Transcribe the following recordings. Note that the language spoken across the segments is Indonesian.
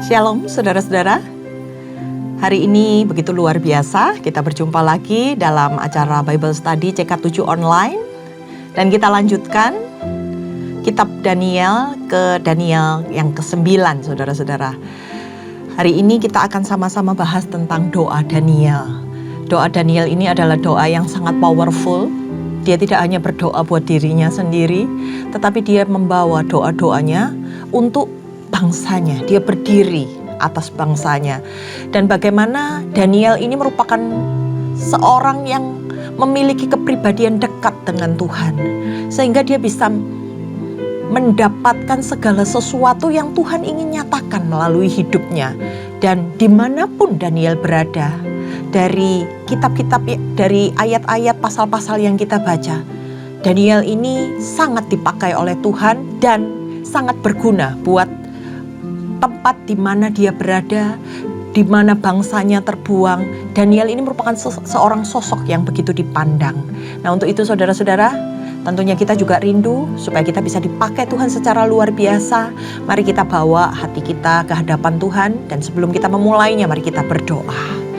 Shalom saudara-saudara. Hari ini begitu luar biasa, kita berjumpa lagi dalam acara Bible Study CK7 Online. Dan kita lanjutkan kitab Daniel ke Daniel yang ke-9 saudara-saudara. Hari ini kita akan sama-sama bahas tentang doa Daniel. Doa Daniel ini adalah doa yang sangat powerful. Dia tidak hanya berdoa buat dirinya sendiri, tetapi dia membawa doa-doanya untuk bangsanya. Dia berdiri atas bangsanya. Dan bagaimana Daniel ini merupakan seorang yang memiliki kepribadian dekat dengan Tuhan, sehingga dia bisa mendapatkan segala sesuatu yang Tuhan ingin nyatakan melalui hidupnya. Dan dimanapun Daniel berada, dari kitab-kitab, dari ayat-ayat, pasal-pasal yang kita baca, Daniel ini sangat dipakai oleh Tuhan dan sangat berguna buat tempat di mana dia berada, di mana bangsanya terbuang. Daniel ini merupakan seorang sosok yang begitu dipandang. Nah, untuk itu saudara-saudara, tentunya kita juga rindu supaya kita bisa dipakai Tuhan secara luar biasa. Mari kita bawa hati kita ke hadapan Tuhan, dan sebelum kita memulainya, mari kita berdoa.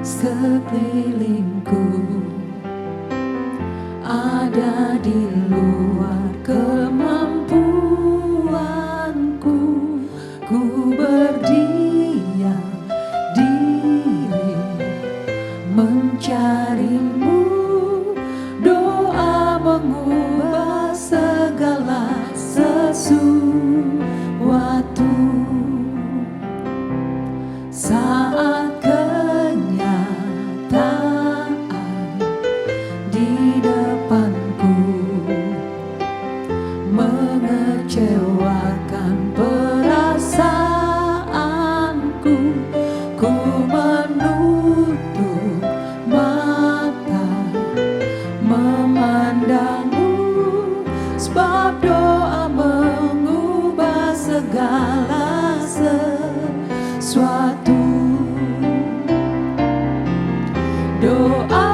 Sekelilingku ada di luar kemampuanku, ku berdiam diri mencarimu. Doa mengubah segala sesuatu. Saat di depanku mengecewakan perasaanku, ku menutup mata memandangmu, sebab doa mengubah segala sesuatu. Doa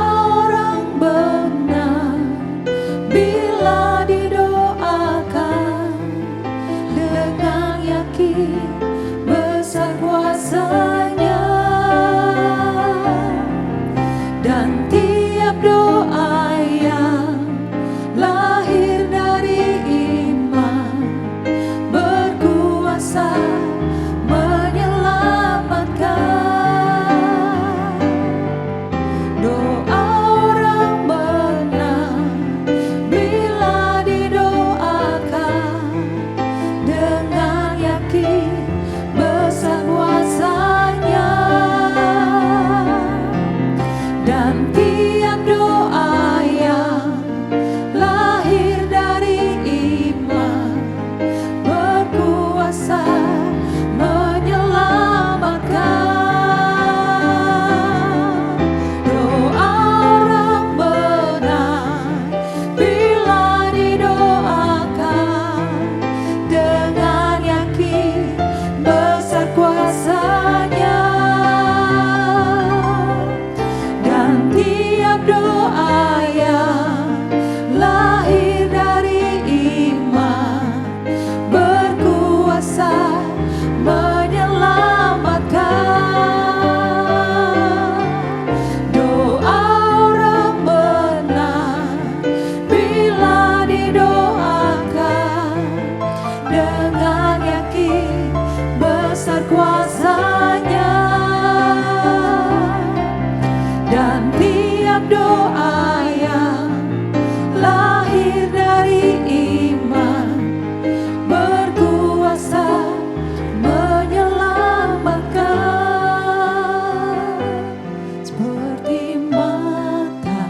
seperti mata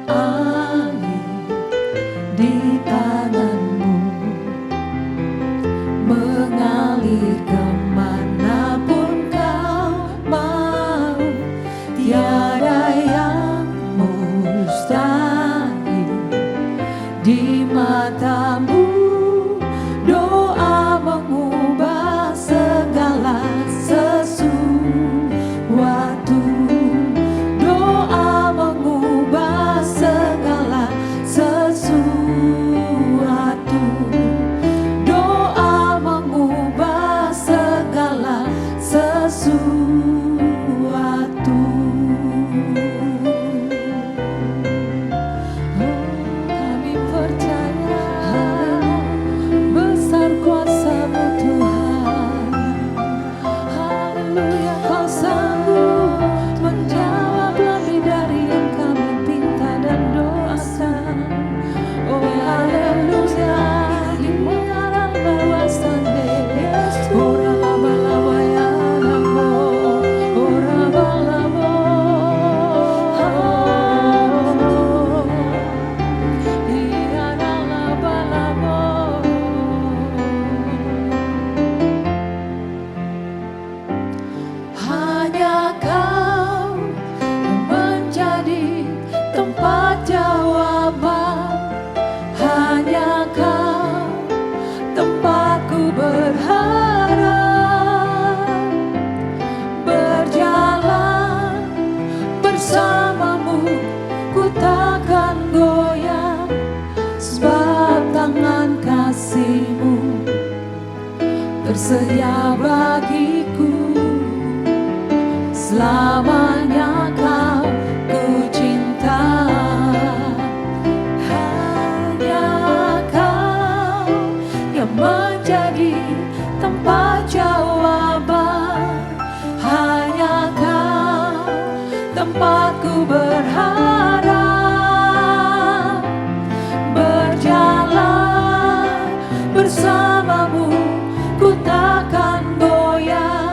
angin tersedia bagiku. Selamanya kau ku cinta, hanya kau yang menjadi tempat jawaban, hanya kau tempatku berharap, berjalan bersamamu ku takkan goyah,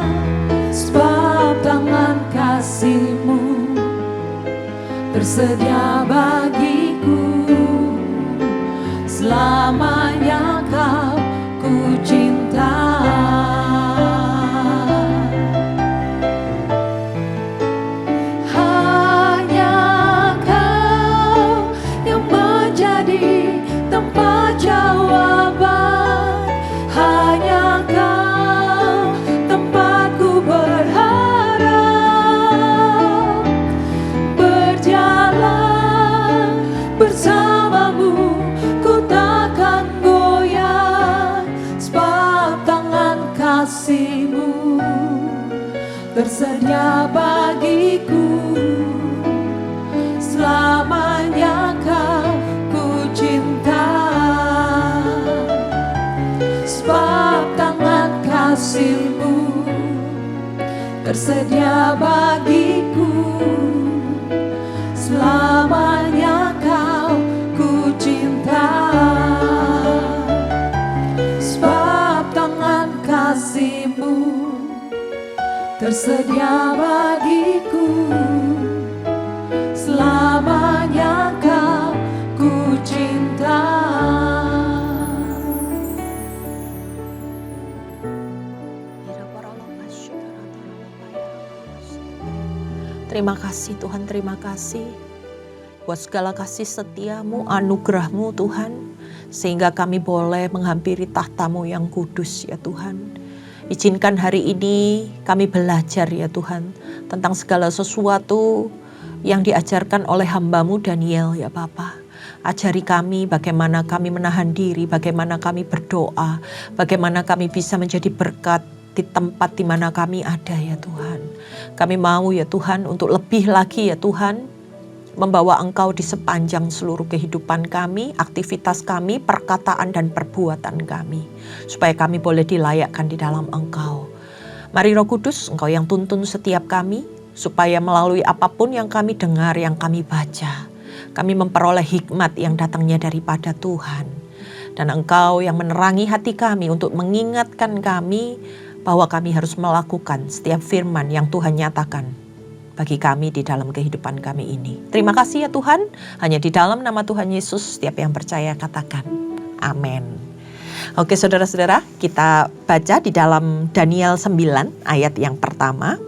sebab tangan kasih-Mu tersedia bagiku. Selamanya kau ku cinta, hanya kau yang menjadi tempat jawaban, hanya kau tempatku berharap, berjalan bersamamu ku takkan goyah, sebab tangan kasih-Mu tersedia bagiku. Selamanya kau ku cinta, sebab tangan kasih-Mu tersedia bagiku. Selamanya kau ku cinta, sebab tangan kasih-Mu tersedia bagiku. Selamanya kau ku cinta. Terima kasih Tuhan, terima kasih buat segala kasih setia-Mu, anugerah-Mu Tuhan, sehingga kami boleh menghampiri tahta-Mu yang kudus ya Tuhan. Izinkan hari ini kami belajar ya Tuhan tentang segala sesuatu yang diajarkan oleh hamba-Mu Daniel ya Bapa. Ajari kami bagaimana kami menahan diri, bagaimana kami berdoa, bagaimana kami bisa menjadi berkat di tempat di mana kami ada ya Tuhan. Kami mau ya Tuhan untuk lebih lagi ya Tuhan membawa Engkau di sepanjang seluruh kehidupan kami, aktivitas kami, perkataan dan perbuatan kami, supaya kami boleh dilayakkan di dalam Engkau. Mari Roh Kudus, Engkau yang tuntun setiap kami, supaya melalui apapun yang kami dengar, yang kami baca, kami memperoleh hikmat yang datangnya daripada Tuhan. Dan Engkau yang menerangi hati kami untuk mengingatkan kami bahwa kami harus melakukan setiap firman yang Tuhan nyatakan bagi kami di dalam kehidupan kami ini. Terima kasih ya Tuhan, hanya di dalam nama Tuhan Yesus setiap yang percaya katakan amin. Oke saudara-saudara, kita baca di dalam Daniel 9 ayat yang pertama.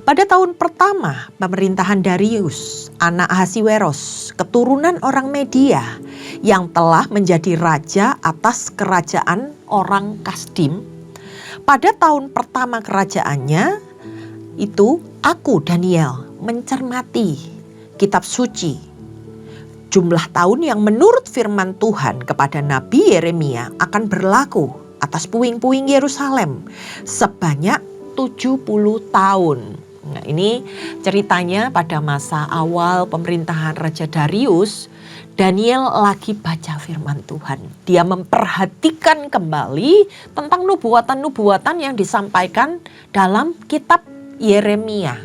Pada tahun pertama pemerintahan Darius, anak Ahasiweros, keturunan orang Media, yang telah menjadi raja atas kerajaan orang Kasdim. Pada tahun pertama kerajaannya, itu aku Daniel mencermati kitab suci. Jumlah tahun yang menurut firman Tuhan kepada Nabi Yeremia akan berlaku atas puing-puing Yerusalem sebanyak 70 tahun. Nah, ini ceritanya pada masa awal pemerintahan Raja Darius. Daniel lagi baca firman Tuhan. Dia memperhatikan kembali tentang nubuatan-nubuatan yang disampaikan dalam kitab Yeremia,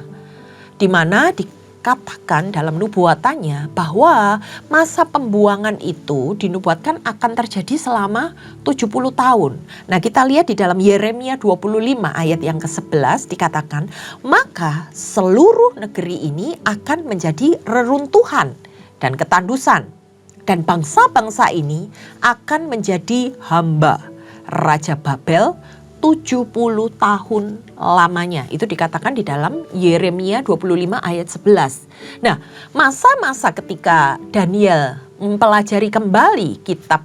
di mana dikatakan dalam nubuatannya bahwa masa pembuangan itu dinubuatkan akan terjadi selama 70 tahun. Nah, kita lihat di dalam Yeremia 25 ayat yang ke-11 dikatakan, maka seluruh negeri ini akan menjadi reruntuhan dan ketandusan, dan bangsa-bangsa ini akan menjadi hamba Raja Babel 70 tahun lamanya. Itu dikatakan di dalam Yeremia 25 ayat 11. Nah, masa-masa ketika Daniel mempelajari kembali kitab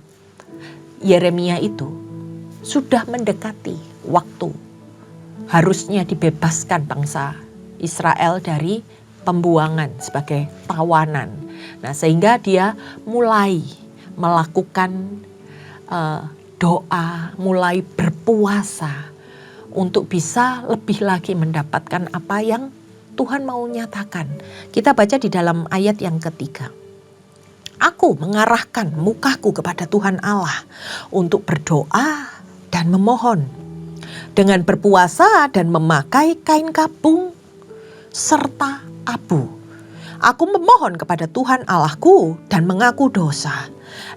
Yeremia itu sudah mendekati waktu harusnya dibebaskan bangsa Israel dari pembuangan sebagai tawanan. Nah, sehingga dia mulai melakukan doa, mulai berpuasa untuk bisa lebih lagi mendapatkan apa yang Tuhan mau nyatakan. Kita baca di dalam ayat yang ketiga. Aku mengarahkan mukaku kepada Tuhan Allah untuk berdoa dan memohon dengan berpuasa dan memakai kain kapung serta abu. Aku memohon kepada Tuhan Allahku dan mengaku dosa.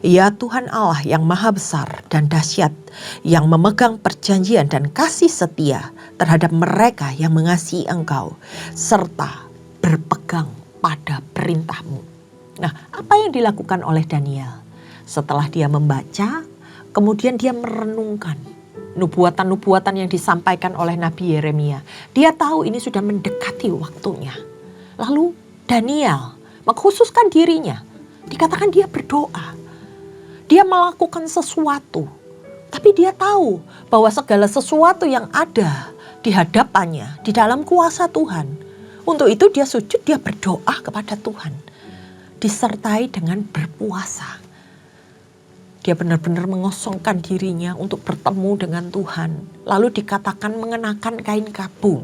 Ya Tuhan Allah yang maha besar dan dahsyat, yang memegang perjanjian dan kasih setia terhadap mereka yang mengasihi Engkau, serta berpegang pada perintah-Mu. Nah, apa yang dilakukan oleh Daniel? Setelah dia membaca, kemudian dia merenungkan nubuatan-nubuatan yang disampaikan oleh Nabi Yeremia. Dia tahu ini sudah mendekati waktunya. Lalu Daniel mengkhususkan dirinya. Dikatakan dia berdoa. Dia melakukan sesuatu. Tapi dia tahu bahwa segala sesuatu yang ada di hadapannya, di dalam kuasa Tuhan. Untuk itu dia sujud, dia berdoa kepada Tuhan. Disertai dengan berpuasa. Dia benar-benar mengosongkan dirinya untuk bertemu dengan Tuhan. Lalu dikatakan mengenakan kain kabung.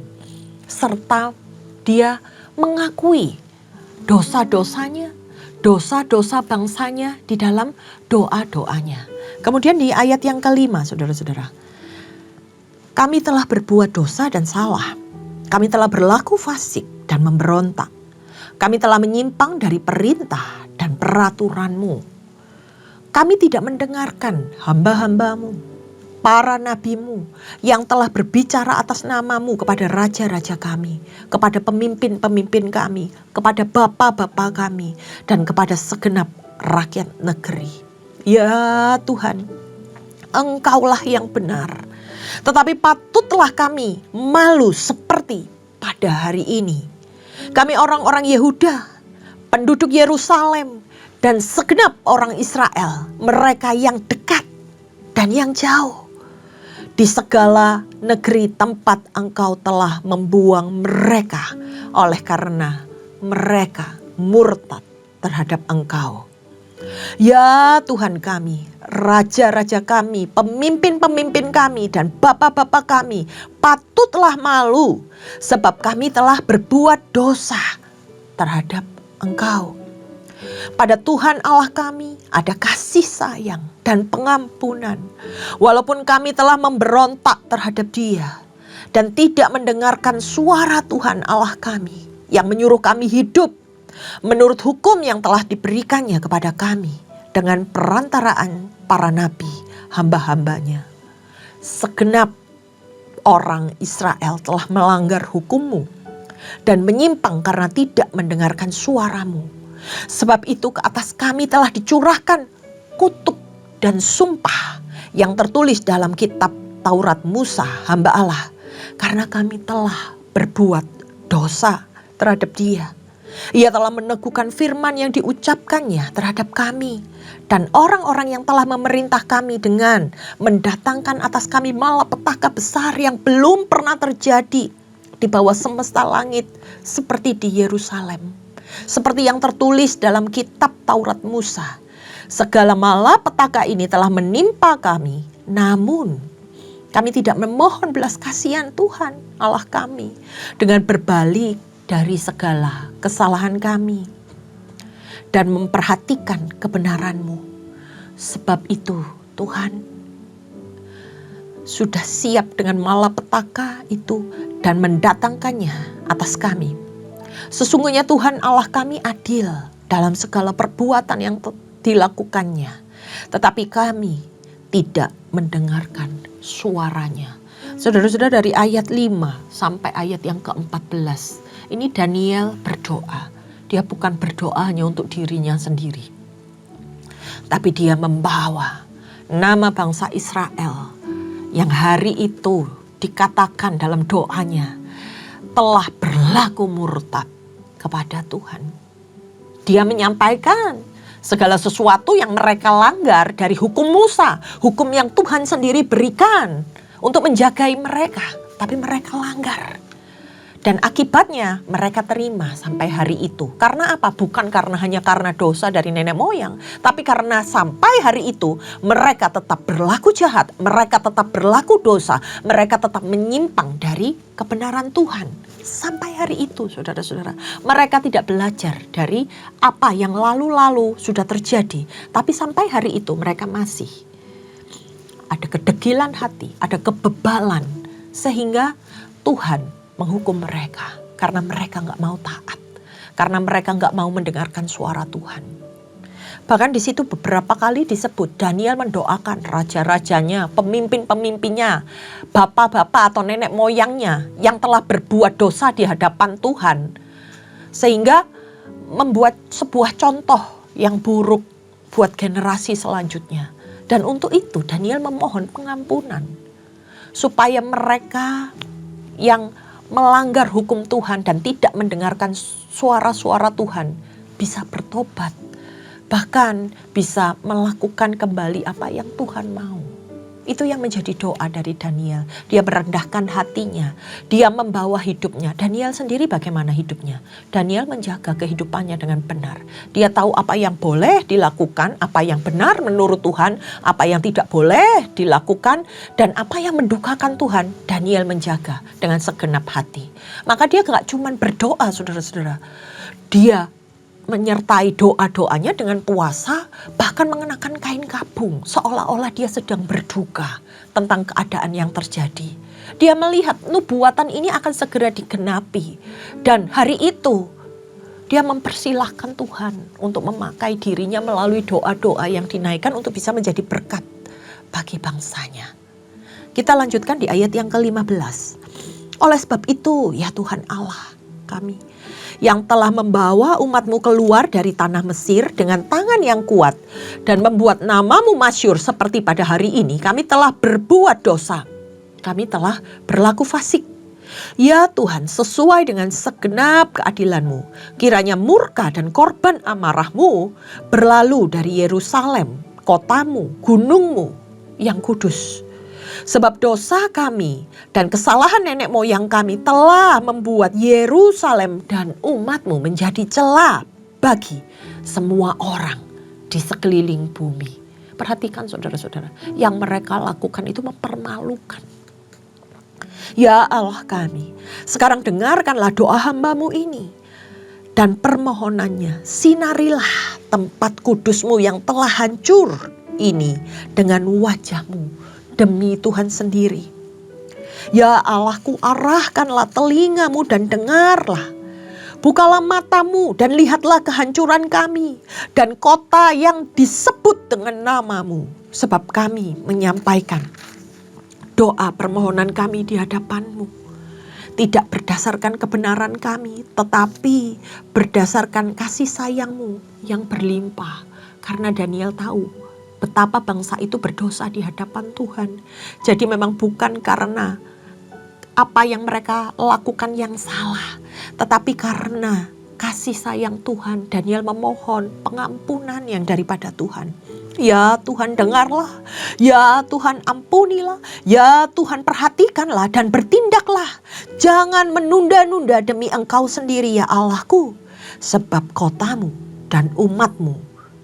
Serta dia mengakui dosa-dosanya, dosa-dosa bangsanya di dalam doa-doanya. Kemudian di ayat yang kelima, saudara-saudara. Kami telah berbuat dosa dan salah. Kami telah berlaku fasik dan memberontak. Kami telah menyimpang dari perintah dan peraturan-Mu. Kami tidak mendengarkan hamba-hamba-Mu, para nabi-Mu yang telah berbicara atas nama-Mu kepada raja-raja kami, kepada pemimpin-pemimpin kami, kepada bapa-bapa kami, dan kepada segenap rakyat negeri. Ya Tuhan, Engkaulah yang benar. Tetapi patutlah kami malu seperti pada hari ini. Kami orang-orang Yehuda, penduduk Yerusalem, dan segenap orang Israel, mereka yang dekat dan yang jauh. Di segala negeri tempat Engkau telah membuang mereka oleh karena mereka murtad terhadap Engkau. Ya Tuhan kami, raja-raja kami, pemimpin-pemimpin kami, dan bapa-bapa kami patutlah malu sebab kami telah berbuat dosa terhadap Engkau. Pada Tuhan Allah kami ada kasih sayang dan pengampunan. Walaupun kami telah memberontak terhadap Dia dan tidak mendengarkan suara Tuhan Allah kami yang menyuruh kami hidup menurut hukum yang telah diberikannya kepada kami dengan perantaraan para nabi hamba-hambanya. Segenap orang Israel telah melanggar hukum-Mu dan menyimpang karena tidak mendengarkan suara-Mu. Sebab itu ke atas kami telah dicurahkan kutuk dan sumpah yang tertulis dalam kitab Taurat Musa hamba Allah. Karena kami telah berbuat dosa terhadap Dia. Ia telah meneguhkan firman yang diucapkannya terhadap kami. Dan orang-orang yang telah memerintah kami dengan mendatangkan atas kami malapetaka besar yang belum pernah terjadi di bawah semesta langit seperti di Yerusalem. Seperti yang tertulis dalam kitab Taurat Musa. Segala malapetaka ini telah menimpa kami. Namun kami tidak memohon belas kasihan Tuhan Allah kami dengan berbalik dari segala kesalahan kami dan memperhatikan kebenaran-Mu. Sebab itu Tuhan sudah siap dengan malapetaka itu dan mendatangkannya atas kami. Sesungguhnya Tuhan Allah kami adil dalam segala perbuatan yang dilakukannya. Tetapi kami tidak mendengarkan suaranya. Saudara-saudara, dari ayat 5 sampai ayat yang ke-14. Ini Daniel berdoa. Dia bukan berdoa hanya untuk dirinya sendiri. Tapi dia membawa nama bangsa Israel yang hari itu dikatakan dalam doanya telah berlaku murtad kepada Tuhan. Dia menyampaikan segala sesuatu yang mereka langgar dari hukum Musa, hukum yang Tuhan sendiri berikan untuk menjagai mereka, tapi mereka langgar. Dan akibatnya mereka terima sampai hari itu. Karena apa? Bukan hanya karena dosa dari nenek moyang. Tapi karena sampai hari itu mereka tetap berlaku jahat. Mereka tetap berlaku dosa. Mereka tetap menyimpang dari kebenaran Tuhan. Sampai hari itu saudara-saudara. Mereka tidak belajar dari apa yang lalu-lalu sudah terjadi. Tapi sampai hari itu mereka masih ada kedegilan hati. Ada kebebalan. Sehingga Tuhan menghukum mereka karena mereka nggak mau taat, karena mereka nggak mau mendengarkan suara Tuhan. Bahkan di situ beberapa kali disebut Daniel mendoakan raja-rajanya, pemimpin-pemimpinnya, bapak-bapak atau nenek moyangnya yang telah berbuat dosa di hadapan Tuhan, sehingga membuat sebuah contoh yang buruk buat generasi selanjutnya. Dan untuk itu Daniel memohon pengampunan supaya mereka yang melanggar hukum Tuhan dan tidak mendengarkan suara-suara Tuhan bisa bertobat, bahkan bisa melakukan kembali apa yang Tuhan mau. Itu yang menjadi doa dari Daniel. Dia merendahkan hatinya, dia membawa hidupnya. Daniel sendiri bagaimana hidupnya? Daniel menjaga kehidupannya dengan benar. Dia tahu apa yang boleh dilakukan, apa yang benar menurut Tuhan, apa yang tidak boleh dilakukan, dan apa yang mendukakan Tuhan. Daniel menjaga dengan segenap hati. Maka dia gak cuma berdoa, saudara-saudara. Dia menyertai doa-doanya dengan puasa, bahkan mengenakan kain kabung, seolah-olah dia sedang berduka tentang keadaan yang terjadi. Dia melihat nubuatan ini akan segera digenapi, dan hari itu dia mempersilahkan Tuhan untuk memakai dirinya melalui doa-doa yang dinaikkan untuk bisa menjadi berkat bagi bangsanya. Kita lanjutkan di ayat yang ke-15. Oleh sebab itu, ya Tuhan Allah kami, yang telah membawa umatmu keluar dari tanah Mesir dengan tangan yang kuat dan membuat namamu masyhur seperti pada hari ini, kami telah berbuat dosa. Kami telah berlaku fasik. Ya Tuhan, sesuai dengan segenap keadilanmu, kiranya murka dan korban amarahmu berlalu dari Yerusalem, kotamu, gunungmu yang kudus. Sebab dosa kami dan kesalahan nenek moyang kami telah membuat Yerusalem dan umatmu menjadi celah bagi semua orang di sekeliling bumi. Perhatikan saudara-saudara, yang mereka lakukan itu mempermalukan. Ya Allah kami, sekarang dengarkanlah doa hamba-Mu ini dan permohonannya. Sinarilah tempat kudus-Mu yang telah hancur ini dengan wajah-Mu demi Tuhan sendiri. Ya Allahku, arahkanlah telingamu dan dengarlah. Bukalah matamu dan lihatlah kehancuran kami dan kota yang disebut dengan namamu. Sebab kami menyampaikan doa permohonan kami di hadapanmu. Tidak berdasarkan kebenaran kami, tetapi berdasarkan kasih sayangmu yang berlimpah. Karena Daniel tahu betapa bangsa itu berdosa di hadapan Tuhan. Jadi memang bukan karena apa yang mereka lakukan yang salah, tetapi karena kasih sayang Tuhan, Daniel memohon pengampunan yang daripada Tuhan. Ya Tuhan, dengarlah. Ya Tuhan, ampunilah. Ya Tuhan, perhatikanlah dan bertindaklah. Jangan menunda-nunda demi Engkau sendiri ya Allahku. Sebab kotamu dan umatmu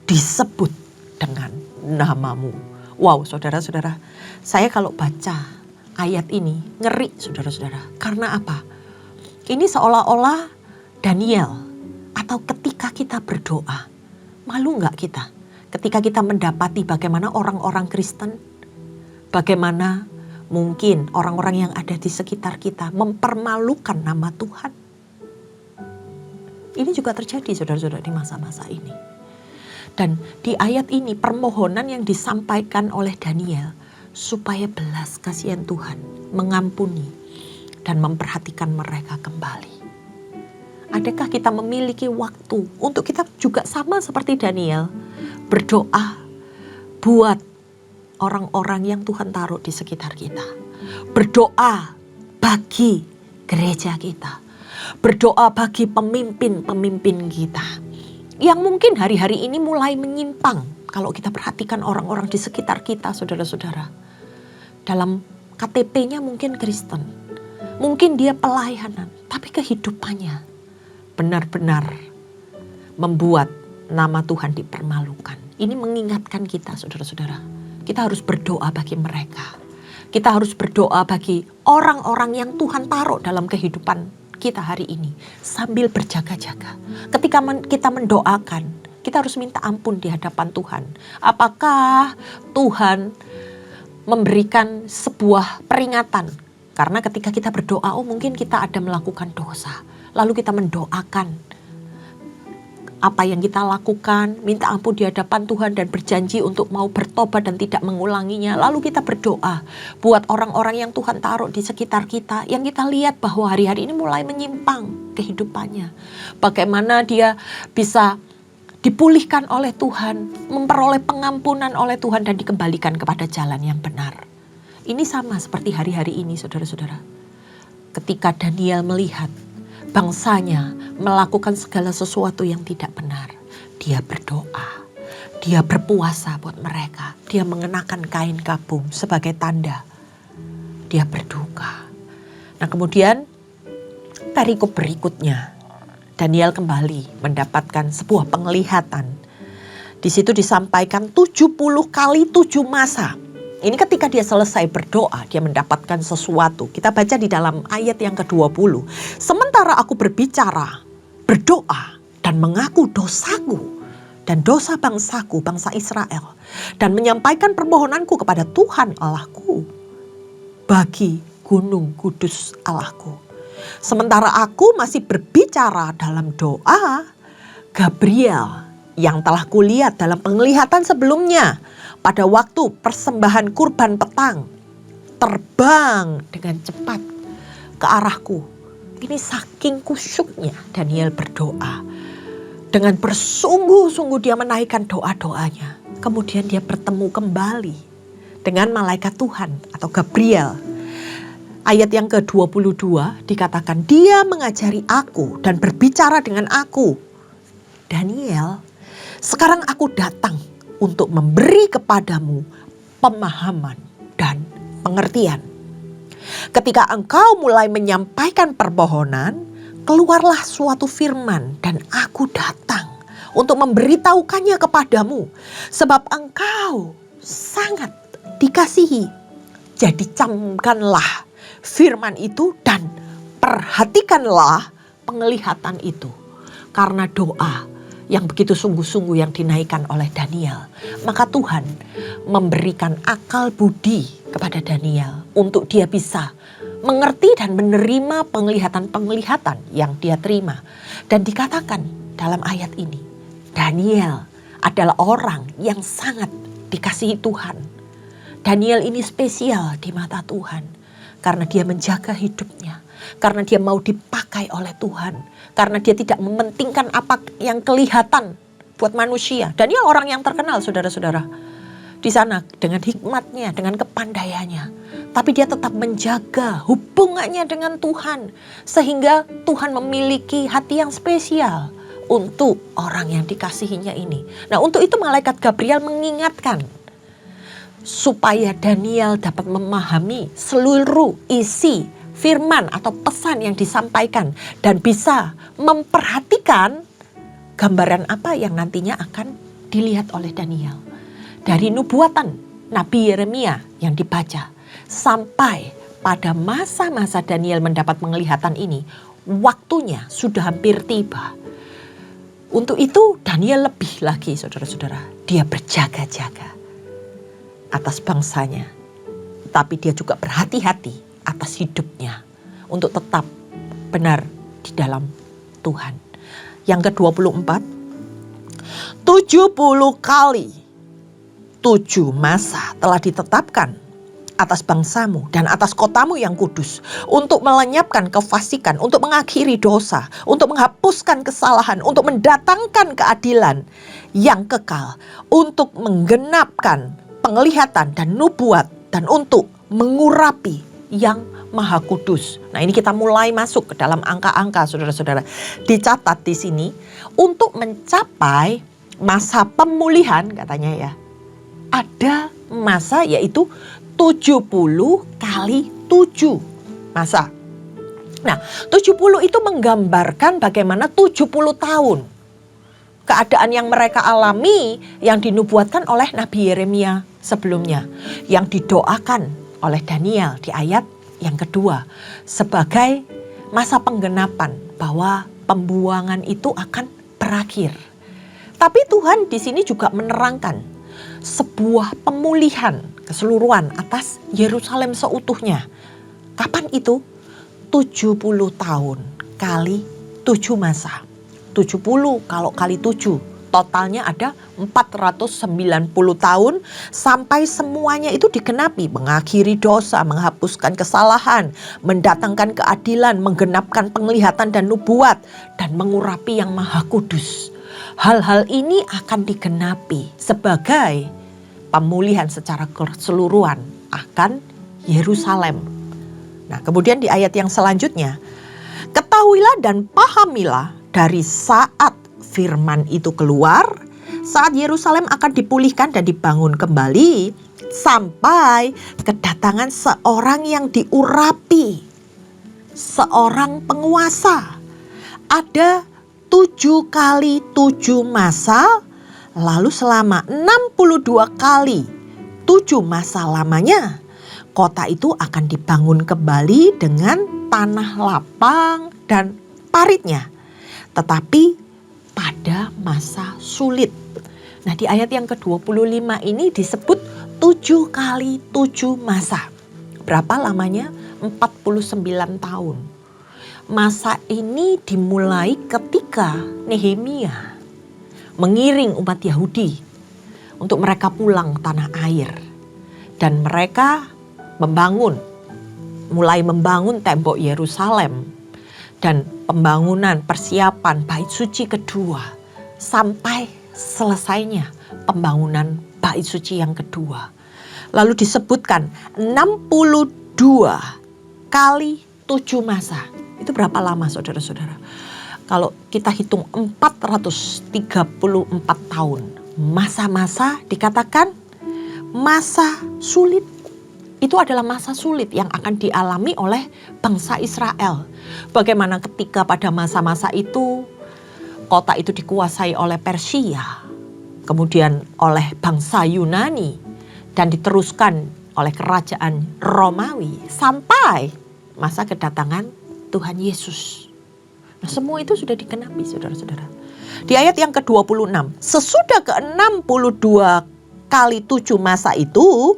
disebut dengan namamu. Wow, saudara-saudara, saya kalau baca ayat ini ngeri, saudara-saudara. Karena apa? Ini seolah-olah Daniel, atau ketika kita berdoa, malu nggak kita? Ketika kita mendapati bagaimana orang-orang Kristen, bagaimana mungkin orang-orang yang ada di sekitar kita mempermalukan nama Tuhan. Ini juga terjadi, saudara-saudara, di masa-masa ini. Dan di ayat ini permohonan yang disampaikan oleh Daniel supaya belas kasihan Tuhan mengampuni dan memperhatikan mereka kembali. Adakah kita memiliki waktu untuk kita juga sama seperti Daniel berdoa buat orang-orang yang Tuhan taruh di sekitar kita. Berdoa bagi gereja kita. Berdoa bagi pemimpin-pemimpin kita. Yang mungkin hari-hari ini mulai menyimpang kalau kita perhatikan orang-orang di sekitar kita, saudara-saudara. Dalam KTP-nya mungkin Kristen, mungkin dia pelayanan, tapi kehidupannya benar-benar membuat nama Tuhan dipermalukan. Ini mengingatkan kita, saudara-saudara, kita harus berdoa bagi mereka. Kita harus berdoa bagi orang-orang yang Tuhan taruh dalam kehidupan kita hari ini sambil berjaga-jaga. Ketika kita mendoakan, kita harus minta ampun di hadapan Tuhan. Apakah Tuhan memberikan sebuah peringatan? Karena ketika kita berdoa, mungkin kita ada melakukan dosa. Lalu kita mendoakan apa yang kita lakukan, minta ampun di hadapan Tuhan dan berjanji untuk mau bertobat dan tidak mengulanginya. Lalu kita berdoa buat orang-orang yang Tuhan taruh di sekitar kita, yang kita lihat bahwa hari-hari ini mulai menyimpang kehidupannya. Bagaimana dia bisa dipulihkan oleh Tuhan, memperoleh pengampunan oleh Tuhan dan dikembalikan kepada jalan yang benar. Ini sama seperti hari-hari ini, saudara-saudara. Ketika Daniel melihat bangsanya melakukan segala sesuatu yang tidak benar, dia berdoa, dia berpuasa buat mereka, dia mengenakan kain kabung sebagai tanda, dia berduka. Nah kemudian perikop berikutnya, Daniel kembali mendapatkan sebuah penglihatan. Di situ disampaikan 70 kali 7 masa. Ini ketika dia selesai berdoa, dia mendapatkan sesuatu. Kita baca di dalam ayat yang ke-20. Sementara aku berbicara, berdoa, dan mengaku dosaku dan dosa bangsaku, bangsa Israel, dan menyampaikan permohonanku kepada Tuhan Allahku bagi gunung kudus Allahku. Sementara aku masih berbicara dalam doa, Gabriel yang telah kulihat dalam penglihatan sebelumnya pada waktu persembahan kurban petang terbang dengan cepat ke arahku. Ini saking kusyuknya Daniel berdoa. Dengan bersungguh-sungguh dia menaikkan doa-doanya. Kemudian dia bertemu kembali dengan malaikat Tuhan atau Gabriel. Ayat yang ke-22 dikatakan, dia mengajari aku dan berbicara dengan aku. Daniel, sekarang aku datang untuk memberi kepadamu pemahaman dan pengertian. Ketika engkau mulai menyampaikan permohonan, keluarlah suatu firman dan aku datang untuk memberitahukannya kepadamu. Sebab engkau sangat dikasihi. Jadi camkanlah firman itu dan perhatikanlah penglihatan itu. Karena doa yang begitu sungguh-sungguh yang dinaikkan oleh Daniel, maka Tuhan memberikan akal budi kepada Daniel untuk dia bisa mengerti dan menerima penglihatan-penglihatan yang dia terima. Dan dikatakan dalam ayat ini, Daniel adalah orang yang sangat dikasihi Tuhan. Daniel ini spesial di mata Tuhan karena dia menjaga hidupnya, karena dia mau dipakai oleh Tuhan, karena dia tidak mementingkan apa yang kelihatan buat manusia. Daniel orang yang terkenal, saudara-saudara, di sana dengan hikmatnya, dengan kepandaiannya. Tapi dia tetap menjaga hubungannya dengan Tuhan, sehingga Tuhan memiliki hati yang spesial untuk orang yang dikasihinya ini. Nah, untuk itu malaikat Gabriel mengingatkan supaya Daniel dapat memahami seluruh isi firman atau pesan yang disampaikan dan bisa memperhatikan gambaran apa yang nantinya akan dilihat oleh Daniel. Dari nubuatan Nabi Yeremia yang dibaca sampai pada masa-masa Daniel mendapat penglihatan ini, waktunya sudah hampir tiba. Untuk itu Daniel lebih lagi, saudara-saudara, dia berjaga-jaga atas bangsanya, tapi dia juga berhati-hati atas hidupnya untuk tetap benar di dalam Tuhan. Yang ke-24, 70 kali 7 masa telah ditetapkan atas bangsamu dan atas kotamu yang kudus, untuk melenyapkan kefasikan, untuk mengakhiri dosa, untuk menghapuskan kesalahan, untuk mendatangkan keadilan yang kekal, untuk menggenapkan penglihatan dan nubuat, dan untuk mengurapi yang Maha Kudus. Nah, ini kita mulai masuk ke dalam angka-angka, saudara-saudara. Dicatat di sini untuk mencapai masa pemulihan, katanya ya. Ada masa yaitu 70 kali 7 masa. Nah, 70 itu menggambarkan bagaimana 70 tahun keadaan yang mereka alami yang dinubuatkan oleh Nabi Yeremia sebelumnya, yang didoakan oleh Daniel di ayat yang kedua sebagai masa penggenapan bahwa pembuangan itu akan berakhir. Tapi Tuhan di sini juga menerangkan sebuah pemulihan keseluruhan atas Yerusalem seutuhnya. Kapan itu? 70 tahun kali 7 masa. 70 kalau kali 7, totalnya ada 490 tahun sampai semuanya itu digenapi. Mengakhiri dosa, menghapuskan kesalahan, mendatangkan keadilan, menggenapkan penglihatan dan nubuat, dan mengurapi yang maha kudus. Hal-hal ini akan digenapi sebagai pemulihan secara keseluruhan akan Yerusalem. Nah, kemudian di ayat yang selanjutnya, ketahuilah dan pahamilah dari saat firman itu keluar, saat Yerusalem akan dipulihkan dan dibangun kembali, sampai kedatangan seorang yang diurapi, seorang penguasa. Ada 7 kali 7 masa, lalu selama 62 kali 7 masa lamanya, kota itu akan dibangun kembali dengan tanah lapang dan paritnya. Tetapi pada masa sulit. Nah, di ayat yang ke-25 ini disebut 7 kali 7 masa. Berapa lamanya? 49 tahun. Masa ini dimulai ketika Nehemia mengiring umat Yahudi untuk mereka pulang tanah air. Dan mereka mulai membangun tembok Yerusalem dan pembangunan persiapan bait suci kedua sampai selesainya pembangunan bait suci yang kedua. Lalu disebutkan 62 kali 7 masa. Itu berapa lama saudara-saudara? Kalau kita hitung 434 tahun. Masa-masa dikatakan masa sulit. Itu adalah masa sulit yang akan dialami oleh bangsa Israel. Bagaimana ketika pada masa-masa itu kota itu dikuasai oleh Persia, kemudian oleh bangsa Yunani, dan diteruskan oleh kerajaan Romawi sampai masa kedatangan Tuhan Yesus. Nah, semua itu sudah digenapi saudara-saudara. Di ayat yang ke-26, sesudah ke-62 kali 7 masa itu,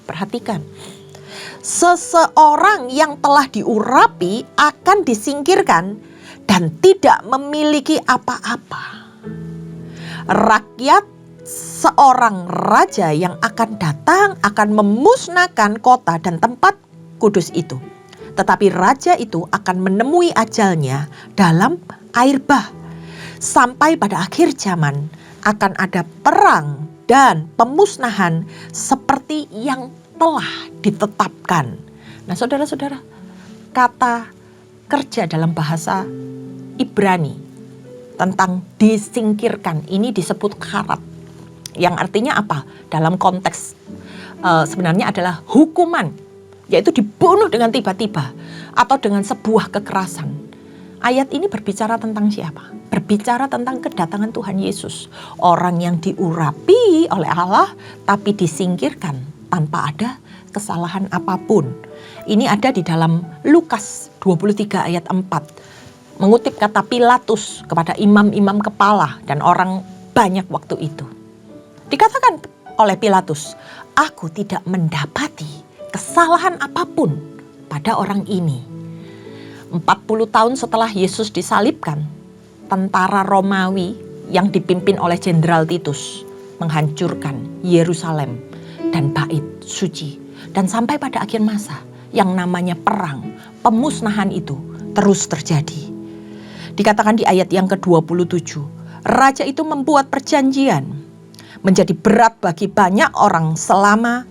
perhatikan, seseorang yang telah diurapi akan disingkirkan dan tidak memiliki apa-apa. Rakyat seorang raja yang akan datang akan memusnahkan kota dan tempat kudus itu. Tetapi raja itu akan menemui ajalnya dalam air bah. Sampai pada akhir zaman akan ada perang dan pemusnahan seperti yang telah ditetapkan. Nah, saudara-saudara, kata kerja dalam bahasa Ibrani tentang disingkirkan ini disebut karat. Yang artinya apa? Dalam konteks sebenarnya adalah hukuman, yaitu dibunuh dengan tiba-tiba atau dengan sebuah kekerasan. Ayat ini berbicara tentang siapa? Berbicara tentang kedatangan Tuhan Yesus. Orang yang diurapi oleh Allah tapi disingkirkan tanpa ada kesalahan apapun. Ini ada di dalam Lukas 23 ayat 4. Mengutip kata Pilatus kepada imam-imam kepala dan orang banyak waktu itu. Dikatakan oleh Pilatus, "Aku tidak mendapati kesalahan apapun pada orang ini." 40 tahun setelah Yesus disalibkan, tentara Romawi yang dipimpin oleh Jenderal Titus menghancurkan Yerusalem dan bait suci. Dan sampai pada akhir masa yang namanya perang, pemusnahan itu terus terjadi. Dikatakan di ayat yang ke-27, raja itu membuat perjanjian menjadi berat bagi banyak orang selama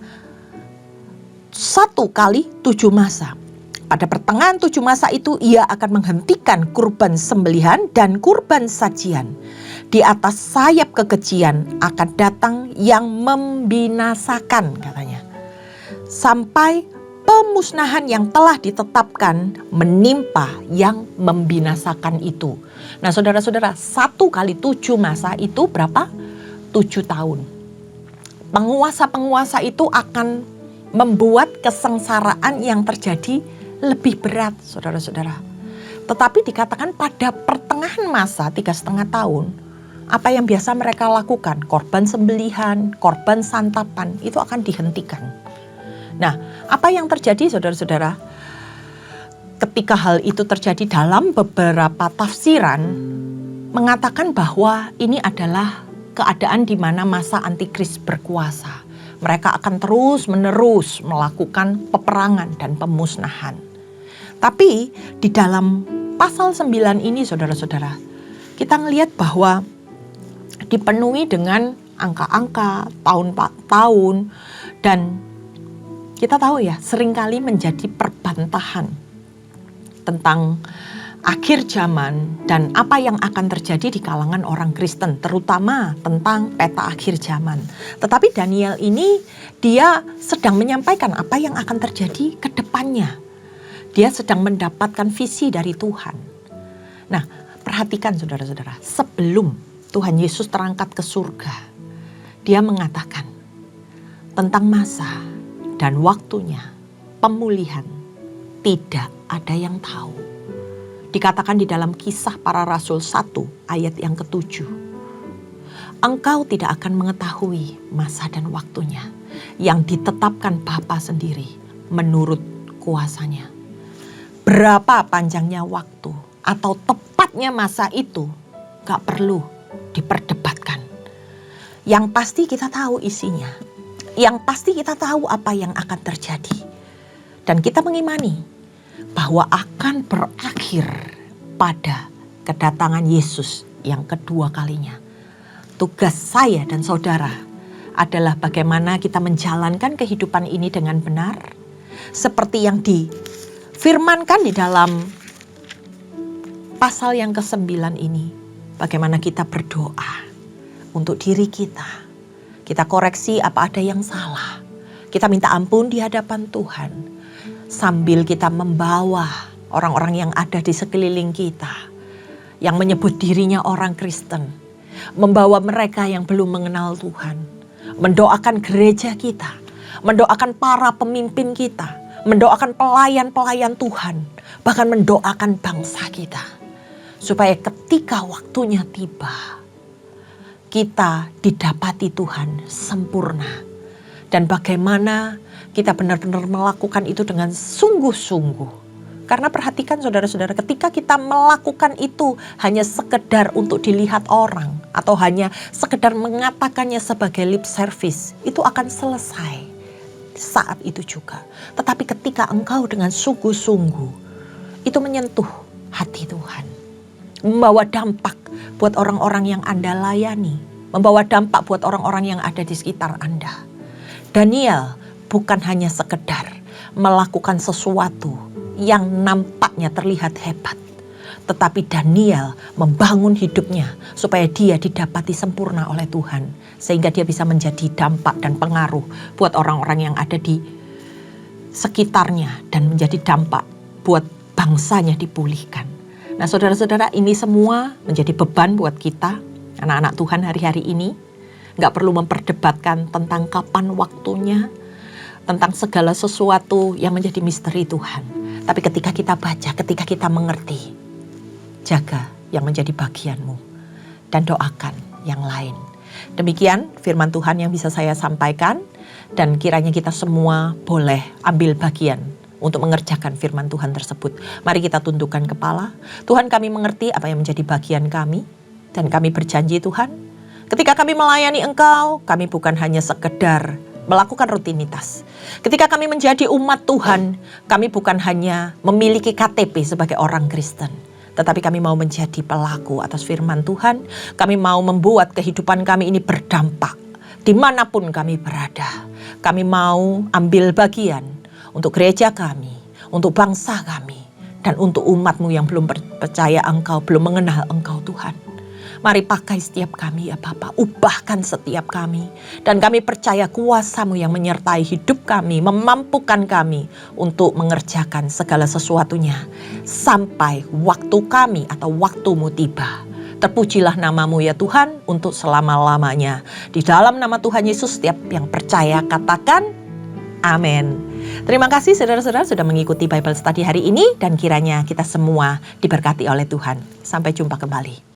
1 kali 7 masa. Pada pertengahan 7 masa itu ia akan menghentikan kurban sembelihan dan kurban sajian. Di atas sayap kekejian akan datang yang membinasakan katanya. Sampai pemusnahan yang telah ditetapkan menimpa yang membinasakan itu. Nah saudara-saudara, 1 kali 7 masa itu berapa? 7 tahun. Penguasa-penguasa itu akan membuat kesengsaraan yang terjadi lebih berat, saudara-saudara. Tetapi dikatakan pada pertengahan masa 3,5 tahun, apa yang biasa mereka lakukan, korban sembelihan, korban santapan, itu akan dihentikan. Nah, apa yang terjadi saudara-saudara? Ketika hal itu terjadi dalam beberapa tafsiran, mengatakan bahwa ini adalah keadaan di mana masa antikris berkuasa. Mereka akan terus-menerus melakukan peperangan dan pemusnahan. Tapi di dalam pasal 9 ini saudara-saudara, kita melihat bahwa dipenuhi dengan angka-angka, tahun-tahun, dan kita tahu ya, seringkali menjadi perbantahan tentang akhir zaman dan apa yang akan terjadi di kalangan orang Kristen, terutama tentang peta akhir zaman. Tetapi Daniel ini, dia sedang menyampaikan apa yang akan terjadi ke depannya. Dia sedang mendapatkan visi dari Tuhan. Nah, perhatikan saudara-saudara, sebelum Tuhan Yesus terangkat ke surga, dia mengatakan tentang masa dan waktunya pemulihan tidak ada yang tahu. Dikatakan di dalam Kisah Para Rasul 1 ayat yang ke-7. Engkau tidak akan mengetahui masa dan waktunya yang ditetapkan Bapa sendiri menurut kuasanya. Berapa panjangnya waktu atau tepatnya masa itu gak perlu diperdebatkan. Yang pasti kita tahu isinya. Yang pasti kita tahu apa yang akan terjadi. Dan kita mengimani bahwa akan berakhir pada kedatangan Yesus yang kedua kalinya. Tugas saya dan saudara adalah bagaimana kita menjalankan kehidupan ini dengan benar. Seperti yang difirmankan di dalam pasal yang ke-9 ini. Bagaimana kita berdoa untuk diri kita. Kita koreksi apa ada yang salah. Kita minta ampun di hadapan Tuhan. Sambil kita membawa orang-orang yang ada di sekeliling kita, yang menyebut dirinya orang Kristen, membawa mereka yang belum mengenal Tuhan, mendoakan gereja kita, mendoakan para pemimpin kita, mendoakan pelayan-pelayan Tuhan, bahkan mendoakan bangsa kita, supaya ketika waktunya tiba, kita didapati Tuhan sempurna. Dan bagaimana kita benar-benar melakukan itu dengan sungguh-sungguh. Karena perhatikan saudara-saudara, ketika kita melakukan itu hanya sekedar untuk dilihat orang, atau hanya sekedar mengatakannya sebagai lip service, itu akan selesai saat itu juga. Tetapi ketika engkau dengan sungguh-sungguh, itu menyentuh hati Tuhan. Membawa dampak buat orang-orang yang Anda layani. Membawa dampak buat orang-orang yang ada di sekitar Anda. Daniel bukan hanya sekedar melakukan sesuatu yang nampaknya terlihat hebat. Tetapi Daniel membangun hidupnya supaya dia didapati sempurna oleh Tuhan. Sehingga dia bisa menjadi dampak dan pengaruh buat orang-orang yang ada di sekitarnya. Dan menjadi dampak buat bangsanya dipulihkan. Nah saudara-saudara, ini semua menjadi beban buat kita, anak-anak Tuhan hari-hari ini. Gak perlu memperdebatkan tentang kapan waktunya, tentang segala sesuatu yang menjadi misteri Tuhan. Tapi ketika kita baca, ketika kita mengerti, jaga yang menjadi bagianmu dan doakan yang lain. Demikian firman Tuhan yang bisa saya sampaikan, dan kiranya kita semua boleh ambil bagian untuk mengerjakan firman Tuhan tersebut. Mari kita tundukkan kepala. Tuhan, kami mengerti apa yang menjadi bagian kami, dan kami berjanji Tuhan, ketika kami melayani Engkau, kami bukan hanya sekedar melakukan rutinitas. Ketika kami menjadi umat Tuhan, kami bukan hanya memiliki KTP sebagai orang Kristen. Tetapi kami mau menjadi pelaku atas firman Tuhan. Kami mau membuat kehidupan kami ini berdampak dimanapun kami berada. Kami mau ambil bagian untuk gereja kami, untuk bangsa kami, dan untuk umat-Mu yang belum percaya Engkau, belum mengenal Engkau Tuhan. Mari pakai setiap kami ya Bapa, ubahkan setiap kami. Dan kami percaya kuasa-Mu yang menyertai hidup kami, memampukan kami untuk mengerjakan segala sesuatunya. Sampai waktu kami atau waktu-Mu tiba. Terpujilah nama-Mu ya Tuhan untuk selama-lamanya. Di dalam nama Tuhan Yesus setiap yang percaya katakan amin. Terima kasih saudara-saudara sudah mengikuti Bible Study hari ini dan kiranya kita semua diberkati oleh Tuhan. Sampai jumpa kembali.